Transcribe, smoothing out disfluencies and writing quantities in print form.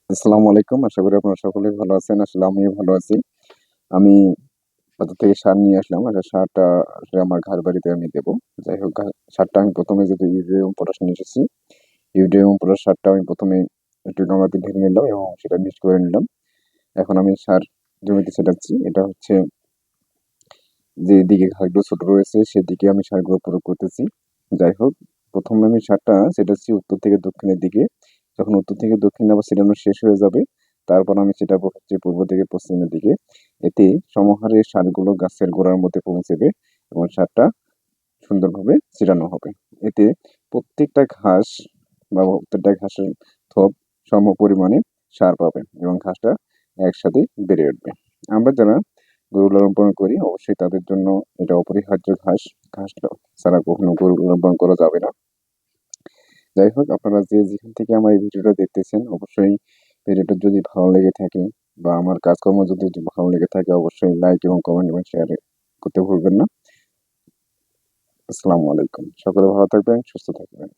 আসসালামু আলাইকুম। আশা করি আপনারা সকলেই ভালো আছেন। আসলে আমিও ভালো আছি। আমি বাজার থেকে সার নিয়ে আসলাম। সারটা আসলে আমার ঘর বাড়িতে আমি দেবো। যাই হোক সারটা আমি ১ম এ যেহেতু ইউরিয়া এবং পটাশ নিয়ে এসেছি, ইউরিয়া এবং পটাশ সারটা আমি ১ম এ একটু গামলাতে ঢেলে নিলাম এবং সেটা মিক্সড করে নিলাম। এখন আমি সার জমিতে ছেটাচ্ছি। এটা হচ্ছে যেদিকে ঘাসগুলো ছোট রয়েছে সেদিকে আমি সারগুলো প্রয়োগ করতেছি। যাই হোক ১ম এ আমি সারটা ছেটাচ্ছি উত্তর থেকে দক্ষিণের দিকে। যখন উত্তর থেকে দক্ষিণে আবার ছিটানো শেষ হয়ে যাবে, তারপর আমি ছিটাবো হচ্ছে পূর্ব থেকে পশ্চিমের দিকে। এতে সমহারে সারগুলো গাছের গোড়ার মধ্যে পৌঁছবে এবং সারটা সুন্দরভাবে ছিটানো হবে। এতে প্রত্যেকটা ঘাস বা প্রত্যেকটা ঘাসের থোপ সমপরিমাণে সার পাবে এবং ঘাসটা একসাথে বেড়ে উঠবে। আমরা যারা গরু লালন পালন করি অবশ্যই তাদের জন্য এটা অপরিহার্য ঘাস। ঘাসটা ছাড়া কখনো গরু লালন পালন করা যাবে না। যাই হোক আপনারা যে যেখান থেকে আমার এই ভিডিওটা দেখতেছেন অবশ্যই ভিডিওটা যদি ভালো লেগে থাকে বা আমার কাজকর্ম যদি ভালো লেগে থাকে অবশ্যই লাইক এবং কমেন্ট এবং শেয়ার করতে ভুলবেন না। আসসালামু আলাইকুম। সকলে ভালো থাকবেন, সুস্থ থাকবেন।